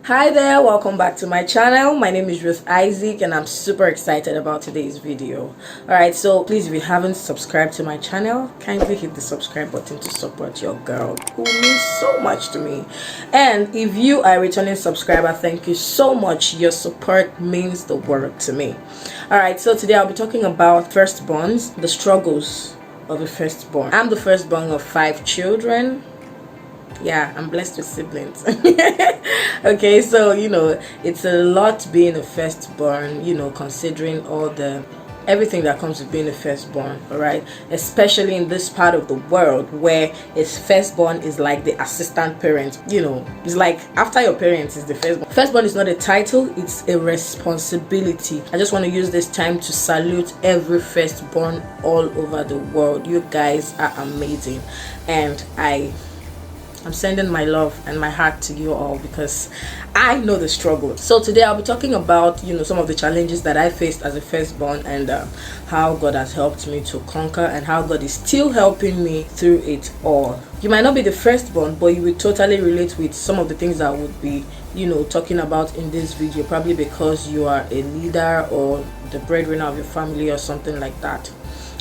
Hi there, welcome back to my channel. My name is Ruth Isaac and I'm super excited about today's video. Alright, so please, if you haven't subscribed to my channel, kindly hit the subscribe button to support your girl who means so much to me. And if you are a returning subscriber, thank you so much. Your support means the world to me. Alright, so today I'll be talking about firstborns, the struggles of a firstborn. I'm the firstborn of 5 children. Yeah, I'm blessed with siblings. Okay, so it's a lot being a firstborn, considering everything that comes with being a firstborn. All right, especially in this part of the world where its firstborn is like the assistant parent. It's like after your parents is the firstborn. Firstborn is not a title, it's a responsibility. I just want to use this time to salute every firstborn all over the world. You guys are amazing, and I'm sending my love and my heart to you all because I know the struggle. So today I'll be talking about some of the challenges that I faced as a firstborn and how God has helped me to conquer and how God is still helping me through it all. You might not be the firstborn, but you will totally relate with some of the things that I would be talking about in this video, probably because you are a leader or the breadwinner of your family or something like that.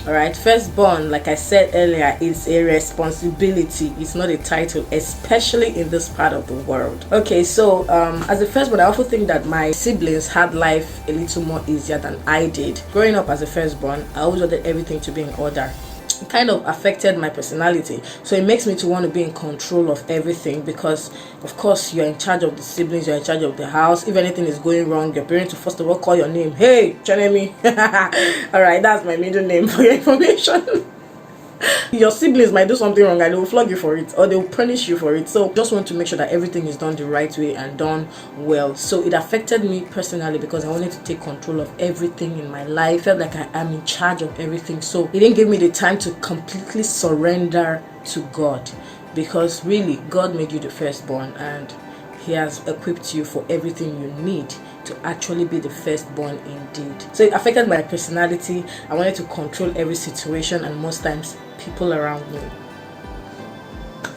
Alright, firstborn, like I said earlier, is a responsibility. It's not a title, especially in this part of the world. Okay, so as a firstborn, I also think that my siblings had life a little more easier than I did. Growing up as a firstborn, I always wanted everything to be in order. It kind of affected my personality, so it makes me to want to be in control of everything because of course you're in charge of the siblings, you're in charge of the house. If anything is going wrong, your parents will first of all call your name. Hey, Chanemi. All right, that's my middle name for your information. Your siblings might do something wrong and they will flog you for it or they will punish you for it. So just want to make sure that everything is done the right way and done well. So it affected me personally because I wanted to take control of everything in my life. I felt like I am in charge of everything. So it didn't give me the time to completely surrender to God, because really God made you the firstborn and He has equipped you for everything you need to actually be the firstborn indeed. So it affected my personality. I wanted to control every situation and most times people around me.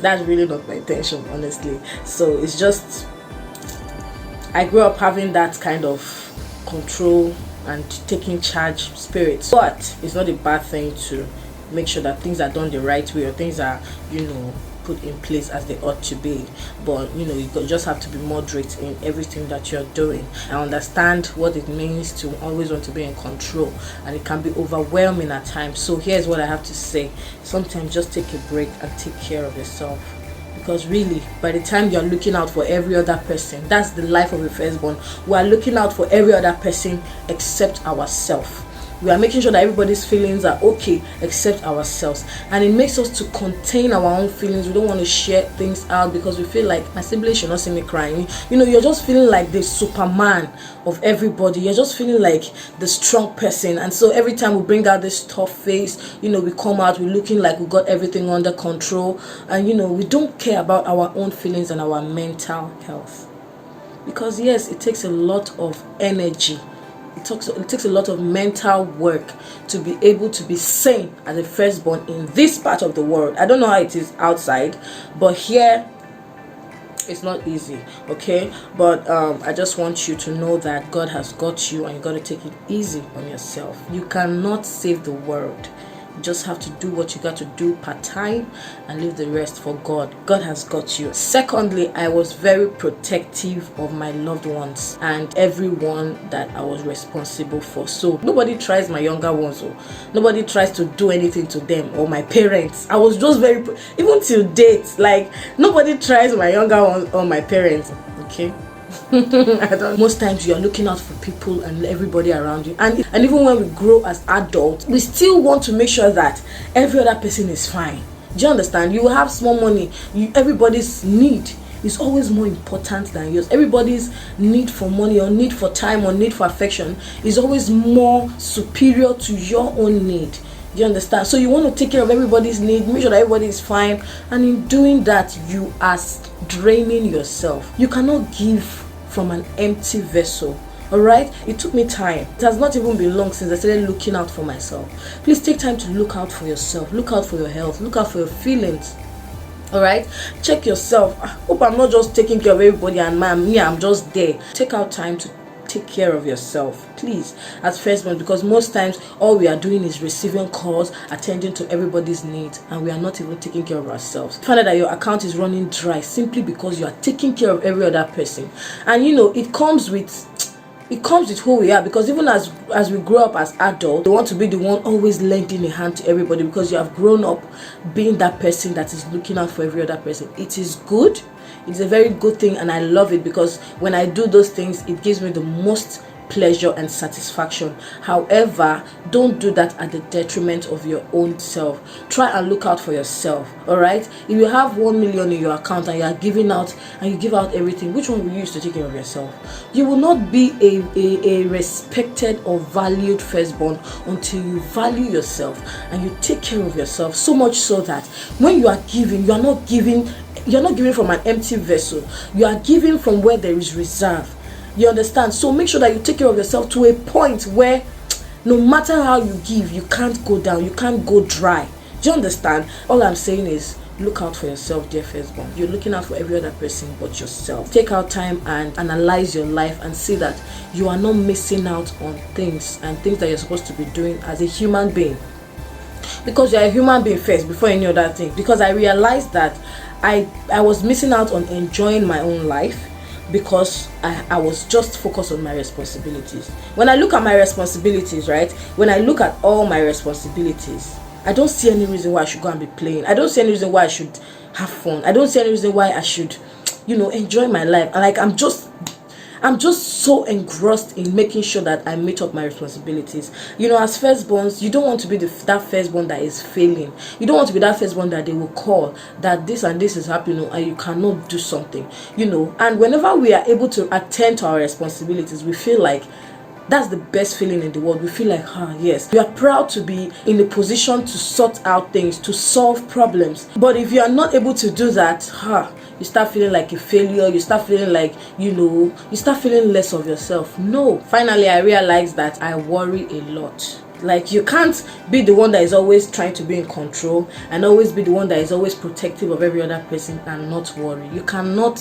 That's really not my intention, honestly. So it's just, I grew up having that kind of control and taking charge spirit. But it's not a bad thing to make sure that things are done the right way or things are, put in place as they ought to be. But you just have to be moderate in everything that you're doing. I understand what it means to always want to be in control, and it can be overwhelming at times. So here's what I have to say: sometimes just take a break and take care of yourself, because really by the time you're looking out for every other person, that's the life of a firstborn. We are looking out for every other person except ourselves. We are making sure that everybody's feelings are okay except ourselves, and it makes us to contain our own feelings. We don't want to share things out because we feel like my siblings should not see me crying. You're just feeling like the Superman of everybody. You're just feeling like the strong person, and so every time we bring out this tough face, we come out, we're looking like we got everything under control, and we don't care about our own feelings and our mental health. Because yes, it takes a lot of energy. It takes a lot of mental work to be able to be sane as a firstborn in this part of the world. I don't know how it is outside, but here it's not easy. Okay, but I just want you to know that God has got you and you got to take it easy on yourself. You cannot save the world. You just have to do what you got to do part-time and leave the rest for God. God has got you. Secondly, I was very protective of my loved ones and everyone that I was responsible for. So nobody tries my younger ones, or nobody tries to do anything to them, or my parents. I was just very even till date, like nobody tries my younger ones or my parents. Okay. Most times you are looking out for people and everybody around you, and even when we grow as adults, we still want to make sure that every other person is fine. Do you understand? You will have small money, everybody's need is always more important than yours. Everybody's need for money or need for time or need for affection is always more superior to your own need. Do you understand? So you want to take care of everybody's need, make sure that everybody is fine, and in doing that you are draining yourself. You cannot give from an empty vessel. All right, it took me time. It has not even been long since I started looking out for myself. Please take time to look out for yourself, look out for your health, look out for your feelings. All right, check yourself. I hope I'm not just taking care of everybody and I'm just there. Take out time to take care of yourself, please, as firstborn, because most times all we are doing is receiving calls, attending to everybody's needs, and we are not even taking care of ourselves. Find out that your account is running dry simply because you are taking care of every other person. And it comes with who we are, because even as we grow up as adults, you want to be the one always lending a hand to everybody, because you have grown up being that person that is looking out for every other person. It is good. It's a very good thing, and I love it, because when I do those things, it gives me the most pleasure and satisfaction. However, don't do that at the detriment of your own self. Try and look out for yourself. All right, if you have 1 million in your account and you are giving out, and you give out everything, which one will you use to take care of yourself? You will not be a respected or valued firstborn until you value yourself and you take care of yourself, so much so that when you are giving, you're not giving from an empty vessel. You are giving from where there is reserve. You understand? So make sure that you take care of yourself to a point where no matter how you give, you can't go down, you can't go dry. Do you understand? All I'm saying is, look out for yourself, dear firstborn. You're looking out for every other person but yourself. Take out time and analyze your life and see that you are not missing out on things that you're supposed to be doing as a human being. Because you're a human being first before any other thing. Because I realized that I was missing out on enjoying my own life, because I was just focused on my responsibilities. When I look at my responsibilities, right? When I look at all my responsibilities, I don't see any reason why I should go and be playing. I don't see any reason why I should have fun. I don't see any reason why I should, enjoy my life. And I'm just so engrossed in making sure that I meet up my responsibilities. As firstborns, you don't want to be that firstborn that is failing. You don't want to be that firstborn that they will call that this and this is happening and you cannot do something. And whenever we are able to attend to our responsibilities, we feel like that's the best feeling in the world. We feel like, yes, we are proud to be in a position to sort out things, to solve problems. But if you are not able to do that, you start feeling like a failure. You start feeling like, you start feeling less of yourself. No. Finally, I realized that I worry a lot. Like, you can't be the one that is always trying to be in control and always be the one that is always protective of every other person and not worry. You cannot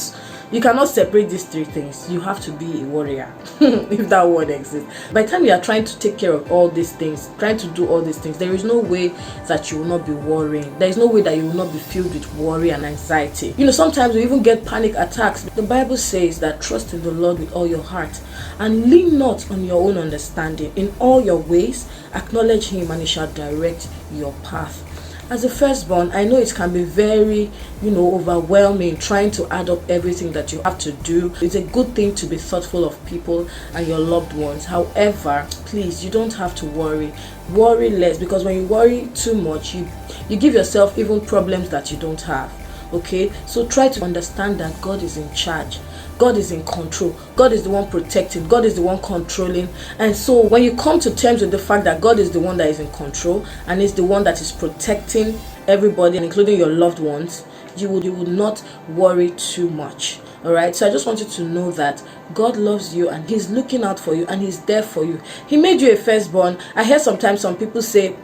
separate these three things. You have to be a warrior, if that word exists. By the time you are trying to take care of all these things, trying to do all these things, there is no way that you will not be worrying. There is no way that you will not be filled with worry and anxiety. Sometimes we even get panic attacks. The Bible says that trust in the Lord with all your heart and lean not on your own understanding. In all your ways, acknowledge Him and He shall direct your path. As a firstborn, I know it can be very, overwhelming trying to add up everything that you have to do. It's a good thing to be thoughtful of people and your loved ones. However, please, you don't have to worry. Worry less, because when you worry too much, you give yourself even problems that you don't have. Okay? So try to understand that God is in charge. God is in control. God is the one protecting. God is the one controlling. And so when you come to terms with the fact that God is the one that is in control and is the one that is protecting everybody, including your loved ones, you would not worry too much. All right, so I just want you to know that God loves you and He's looking out for you and He's there for you. He made you a firstborn. I hear sometimes some people say,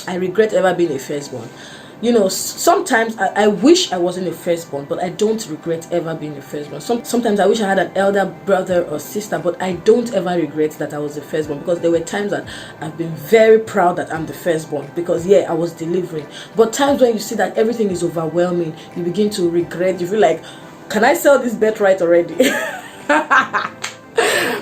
I regret ever being a firstborn. Sometimes I wish I wasn't a firstborn, but I don't regret ever being a firstborn. Sometimes I wish I had an elder brother or sister, but I don't ever regret that I was the firstborn, because there were times that I've been very proud that I'm the firstborn, because I was delivering. But times when you see that everything is overwhelming, you begin to regret. You feel like, can I sell this birthright already?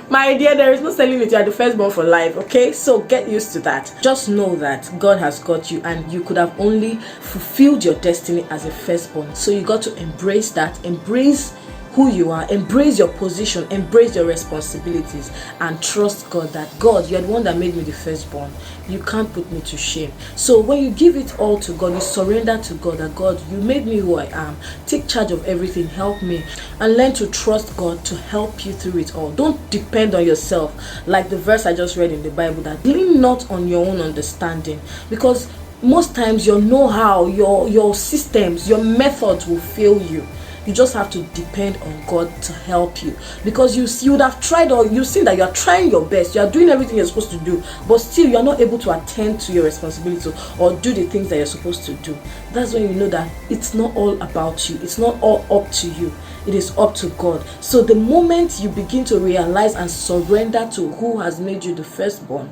My dear, there is no selling it. You are the firstborn for life, okay? So get used to that. Just know that God has got you, and you could have only fulfilled your destiny as a firstborn. So you got to embrace that. Embrace who you are, embrace your position, embrace your responsibilities, and trust God that, God, you're the one that made me the firstborn. You can't put me to shame. So when you give it all to God, you surrender to God, that God, you made me who I am. Take charge of everything. Help me. And learn to trust God to help you through it all. Don't depend on yourself. Like the verse I just read in the Bible, that lean not on your own understanding. Because most times your know-how, your systems, your methods will fail you. You just have to depend on God to help you, because you would have tried, or you've seen that you are trying your best, you are doing everything you're supposed to do, but still you are not able to attend to your responsibility or do the things that you're supposed to do. That's when you know that it's not all about you, it's not all up to you, it is up to God. So the moment you begin to realize and surrender to who has made you the firstborn,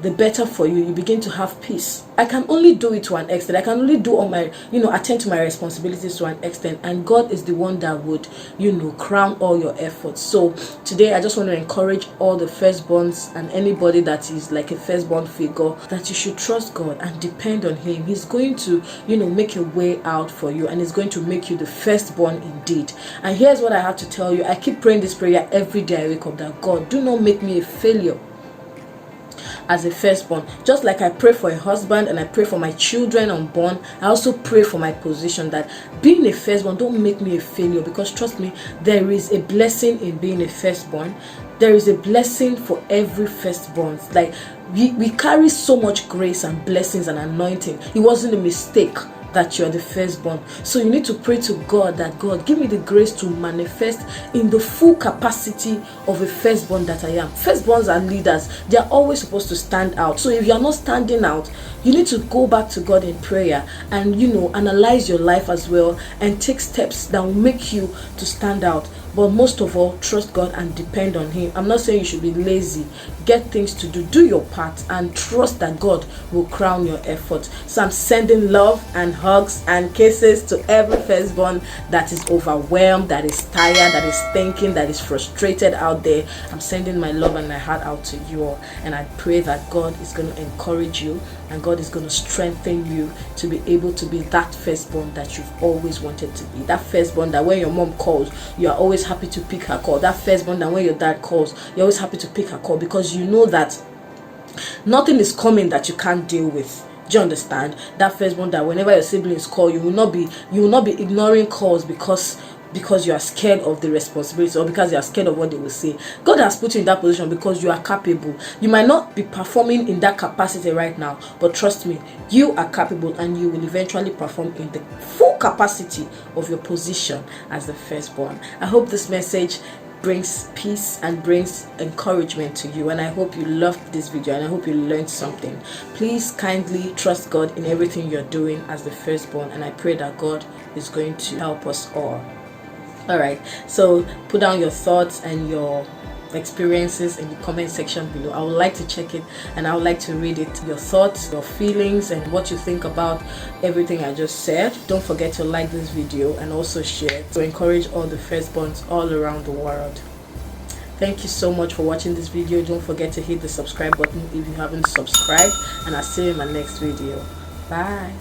the better for you. You begin to have peace. I can only do it to an extent. I can only do all my, attend to my responsibilities to an extent. And God is the one that would, crown all your efforts. So today I just want to encourage all the firstborns and anybody that is like a firstborn figure, that you should trust God and depend on Him. He's going to, make a way out for you, and He's going to make you the firstborn indeed. And here's what I have to tell you. I keep praying this prayer every day I wake up, that God, do not make me a failure as a firstborn. Just like I pray for a husband and I pray for my children unborn, I also pray for my position, that being a firstborn, don't make me a failure, because trust me, there is a blessing in being a firstborn. There is a blessing for every firstborn. Like we carry so much grace and blessings and anointing. It wasn't a mistake that you're the firstborn. So you need to pray to God that, God, give me the grace to manifest in the full capacity of a firstborn that I am. Firstborns are leaders. They are always supposed to stand out. So if you're not standing out, you need to go back to God in prayer and, analyze your life as well and take steps that will make you to stand out. But most of all, trust God and depend on Him. I'm not saying you should be lazy. Get things to do your part, and trust that God will crown your efforts. So I'm sending love and hugs and kisses to every firstborn that is overwhelmed, that is tired, that is thinking, that is frustrated out there. I'm sending my love and my heart out to you all, and I pray that God is going to encourage you and God is going to strengthen you to be able to be that firstborn that you've always wanted to be. That firstborn that when your mom calls, you are always happy to pick her call. That firstborn that when your dad calls, you're always happy to pick her call, because you know that nothing is coming that you can't deal with. Do you understand? That firstborn that whenever your siblings call, you will not be ignoring calls because you are scared of the responsibility, or because you are scared of what they will say. God has put you in that position because you are capable. You might not be performing in that capacity right now, but trust me, you are capable, and you will eventually perform in the full capacity of your position as the firstborn. I hope this message brings peace and brings encouragement to you, and I hope you loved this video, and I hope you learned something. Please kindly trust God in everything you're doing as the firstborn, and I pray that God is going to help us all. Alright, so put down your thoughts and your experiences in the comment section below. I would like to check it, and I would like to read it. Your thoughts, your feelings, and what you think about everything I just said. Don't forget to like this video and also share to encourage all the firstborns all around the world. Thank you so much for watching this video. Don't forget to hit the subscribe button if you haven't subscribed, and I'll see you in my next video. Bye.